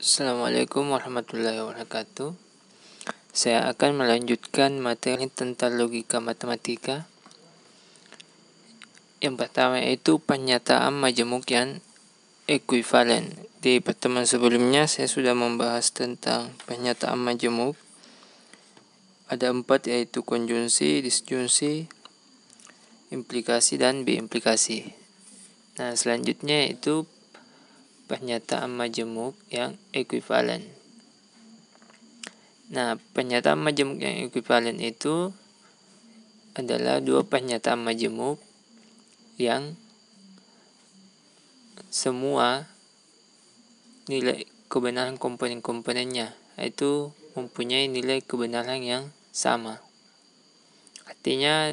Assalamualaikum warahmatullahi wabarakatuh. Saya akan melanjutkan materi tentang logika matematika. Yang pertama yaitu pernyataan majemuk yang ekuivalen. Di pertemuan sebelumnya saya sudah membahas tentang pernyataan majemuk. Ada 4 yaitu konjunsi, disjunsi, implikasi, dan biimplikasi. Nah, selanjutnya yaitu pernyataan majemuk yang ekuivalen. Nah, pernyataan majemuk yang ekuivalen itu adalah 2 pernyataan majemuk yang semua nilai kebenaran komponen-komponennya itu mempunyai nilai kebenaran yang sama. Artinya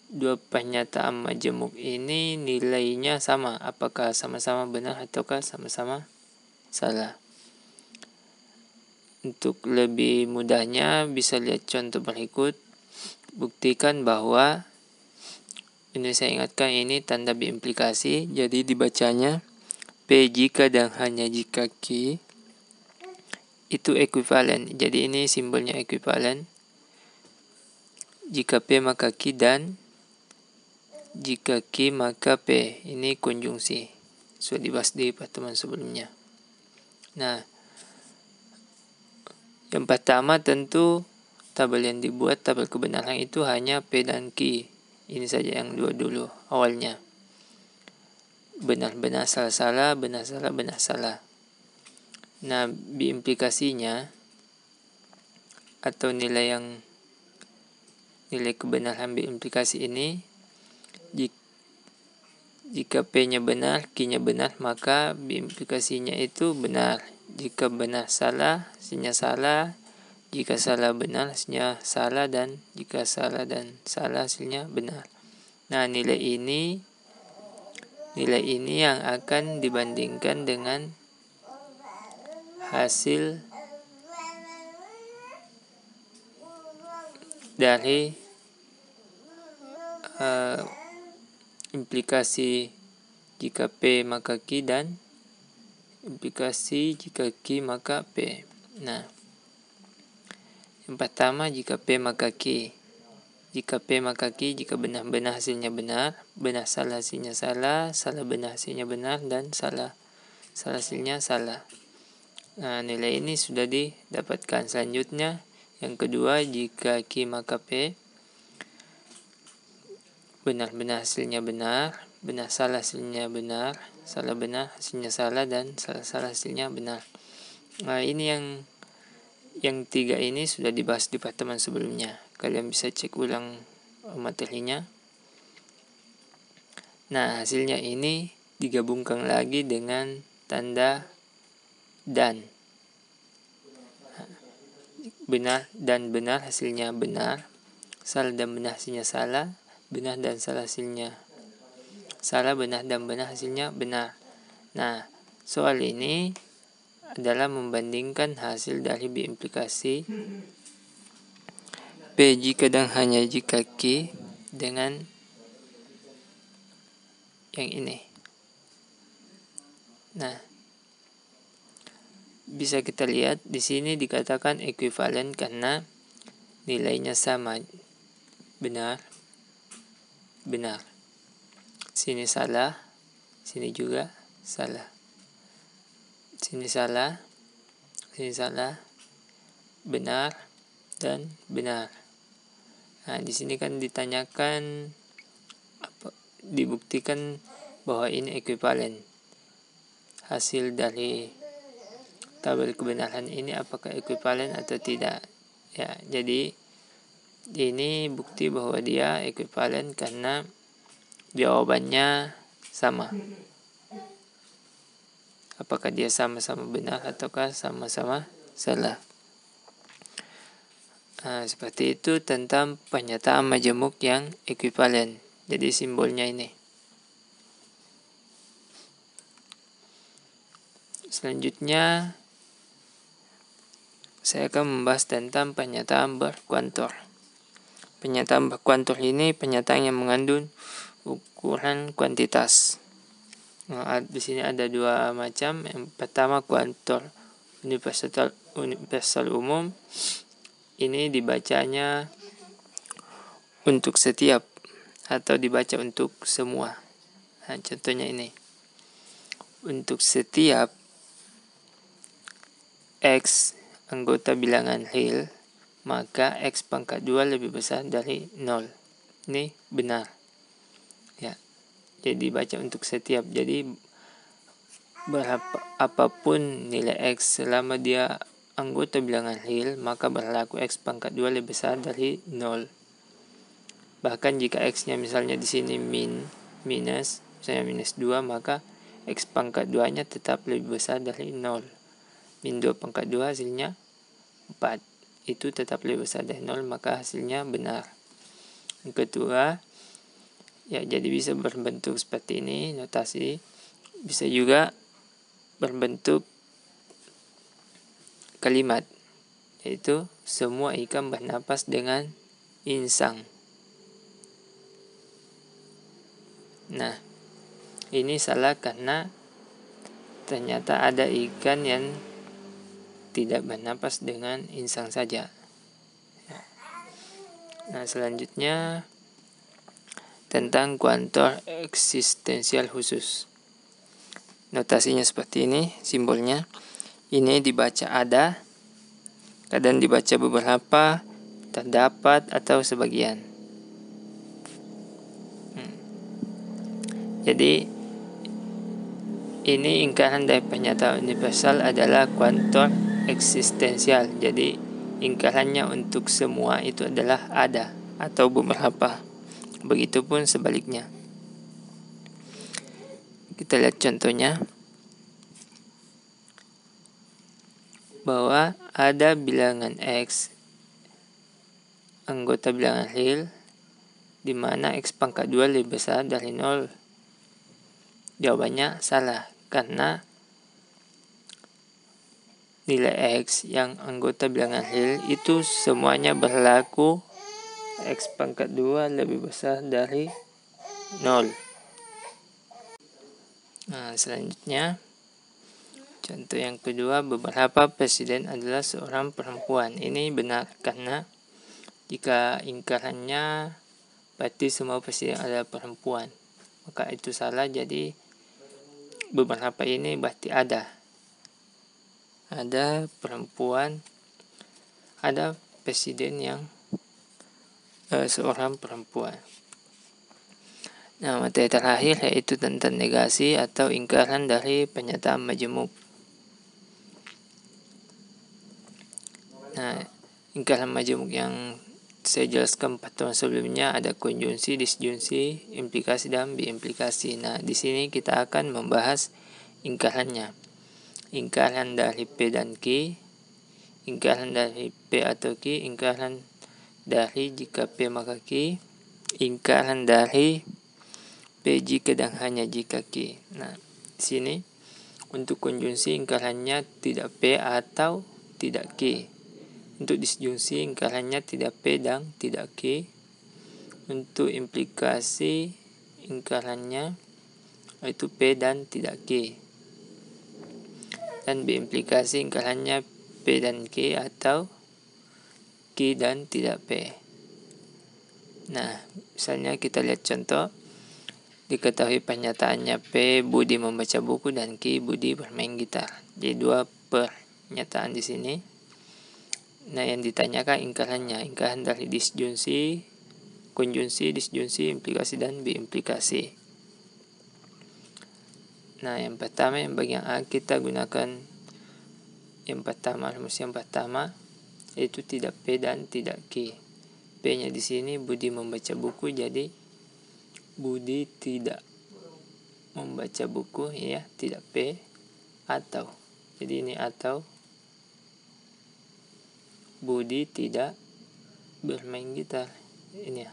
2 pernyataan majemuk ini nilainya sama, apakah sama-sama benar ataukah sama-sama salah. Untuk lebih mudahnya bisa lihat contoh berikut. Buktikan bahwa, ini saya ingatkan ini tanda biimplikasi, jadi dibacanya P jika dan hanya jika Q itu ekuivalen. Jadi ini simbolnya ekuivalen. Jika P maka Q, dan jika Q maka P. Ini konjungsi. Sudah dibahas di pertemuan sebelumnya. Nah, yang pertama tentu tabel yang dibuat, tabel kebenaran itu hanya P dan Q. Ini saja yang dulu awalnya. Benar-benar salah-salah, benar-salah, benar-salah. Nah, biimplikasinya atau nilai kebenaran biimplikasi ini, jika P-nya benar, Q-nya benar, maka biimplikasinya itu benar. Jika benar salah, hasilnya salah. Jika salah benar, hasilnya salah, dan jika salah dan salah, hasilnya benar. Nah, nilai ini yang akan dibandingkan dengan hasil dari implikasi jika P maka Q dan implikasi jika Q maka P. Nah, yang pertama jika P maka Q. Jika P maka Q, jika benar-benar hasilnya benar, benar salah hasilnya salah, salah benar hasilnya benar, dan salah hasilnya salah. Nah, nilai ini sudah didapatkan. Selanjutnya, yang kedua, jika Q maka P, benar-benar hasilnya benar, benar salah hasilnya benar, salah benar hasilnya salah, dan salah hasilnya benar. Nah, ini yang 3 ini sudah dibahas di pertemuan sebelumnya. Kalian bisa cek ulang materinya. Nah, hasilnya ini digabungkan lagi dengan tanda dan. Benar dan benar hasilnya benar, salah dan benar hasilnya salah, benar dan salah hasilnya salah, benar dan benar hasilnya benar. Nah, soal ini adalah membandingkan hasil dari biimplikasi P jika dan hanya jika Q dengan yang ini. Nah, bisa kita lihat di sini dikatakan ekuivalen karena nilainya sama. Benar. Sini salah, sini juga salah. Sini salah, benar dan benar. Nah, di sini kan ditanyakan dibuktikan bahwa ini ekuivalen. Hasil dari tabel kebenaran ini apakah ekuivalen atau tidak. Ya, jadi ini bukti bahwa dia ekuivalen karena jawabannya sama. Apakah dia sama-sama benar ataukah sama-sama salah. Nah, seperti itu tentang pernyataan majemuk yang ekuivalen. Jadi simbolnya ini. Selanjutnya saya akan membahas tentang pernyataan berkuantor. Pernyataan berkuantor ini pernyataan yang mengandung ukuran kuantitas. Nah, di sini ada 2 macam. Yang pertama kuantor universal umum ini dibacanya untuk setiap atau dibaca untuk semua. Nah, contohnya ini. Untuk setiap X anggota bilangan real, maka X pangkat 2 lebih besar dari 0. Ini benar. Ya. Jadi baca untuk setiap. Jadi berapa apapun nilai X selama dia anggota bilangan real, maka berlaku X pangkat 2 lebih besar dari 0. Bahkan jika X-nya misalnya di sini minus, misalnya minus 2, maka X pangkat 2-nya tetap lebih besar dari 0. Min 2 pangkat 2 hasilnya 4. Itu tetap lebih besar dari 0, maka hasilnya benar. Yang kedua, ya jadi bisa berbentuk seperti ini, notasi. Bisa juga berbentuk kalimat, yaitu semua ikan bernapas dengan insang. Nah, ini salah karena ternyata ada ikan yang tidak bernapas dengan insang saja. Nah, selanjutnya tentang kuantor eksistensial khusus. Notasinya seperti ini, simbolnya. Ini dibaca ada, kadang dibaca beberapa, terdapat, atau sebagian. Jadi ini ingkaran dari pernyataan universal adalah kuantor eksistensial. Jadi ingkarannya untuk semua itu adalah ada atau beberapa. Begitupun sebaliknya. Kita lihat contohnya. Bahwa ada bilangan X anggota bilangan real di mana X pangkat 2 lebih besar dari 0. Jawabannya salah karena nilai X yang anggota bilangan real itu semuanya berlaku X pangkat 2 lebih besar dari 0. Nah, selanjutnya contoh yang kedua, beberapa presiden adalah seorang perempuan. Ini benar karena jika ingkarannya berarti semua presiden adalah perempuan, maka itu salah. Jadi beberapa ini berarti ada perempuan, ada presiden yang seorang perempuan. Nah, materi terakhir yaitu tentang negasi atau ingkaran dari pernyataan majemuk. Nah, ingkaran majemuk yang saya jelaskan pertemuan sebelumnya ada konjunsi, disjunsi, implikasi, dan biimplikasi. Nah, di sini kita akan membahas ingkarannya. Ingkaran dari P dan Q, ingkaran dari P atau Q, ingkaran dari jika P maka Q, ingkaran dari P jika dan hanya jika Q. Nah, di sini untuk konjunsi ingkarannya tidak P atau tidak Q. Untuk disjunksi ingkarannya tidak P dan tidak Q. Untuk implikasi ingkarannya yaitu P dan tidak Q. Dan biimplikasi ingkarannya P dan Q atau Q dan tidak P. Nah, misalnya kita lihat contoh. Diketahui pernyataannya P, Budi membaca buku, dan Q, Budi bermain gitar. Jadi dua pernyataan di sini. Nah, yang ditanyakan ingkarannya, ingkaran dari disjunsi, konjunsi, disjunsi, implikasi, dan biimplikasi. Nah, yang pertama, yang bagian A kita gunakan yang pertama, rumus yang pertama, yaitu tidak P dan tidak Q. P-nya di sini Budi membaca buku, jadi Budi tidak membaca buku, ya, tidak P, atau. Jadi ini atau Budi tidak bermain gitar. Ini ya.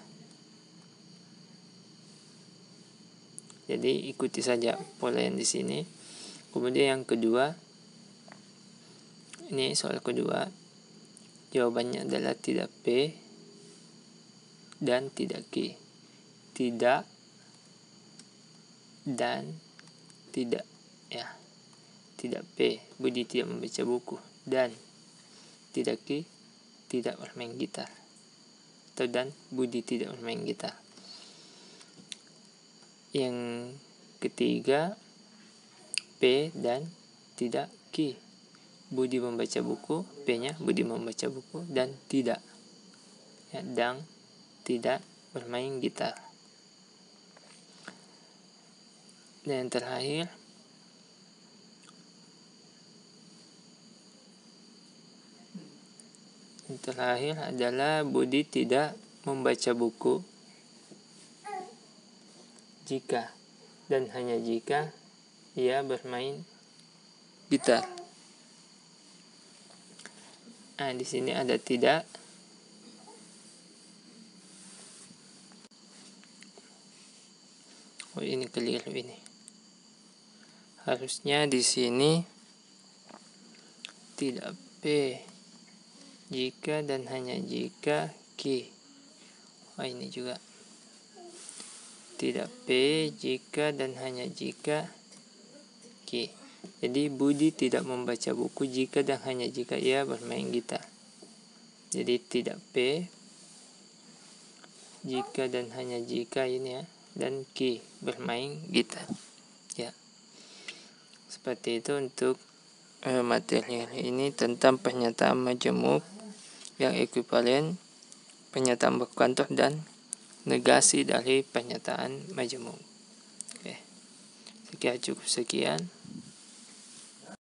Jadi ikuti saja pola yang di sini. Kemudian yang kedua, ini soal kedua, jawabannya adalah tidak P dan tidak Q. Tidak dan tidak, ya. tidak P, Budi tidak membaca buku. Dan tidak Ki, tidak bermain gitar. Atau dan Budi tidak bermain gitar. Yang ketiga P dan tidak Ki, Budi membaca buku, P-nya Budi membaca buku dan tidak. Ya, dan tidak bermain gitar. Dan yang terakhir adalah Budi tidak membaca buku jika dan hanya jika ia bermain gitar. Nah, di sini ada tidak. Oh, ini keliru ini. Harusnya di sini tidak P, jika dan hanya jika Ki. Oh, ini juga tidak P, jika dan hanya jika Ki. Jadi Budi tidak membaca buku jika dan hanya jika ia bermain gitar. Jadi tidak P, jika dan hanya jika ini ya, dan Ki bermain gitar. Ya. Seperti itu untuk materi ini tentang pernyataan majemuk yang ekuivalen, pernyataan berkantor dan negasi dari pernyataan majemuk. Oke. Cukup sekian.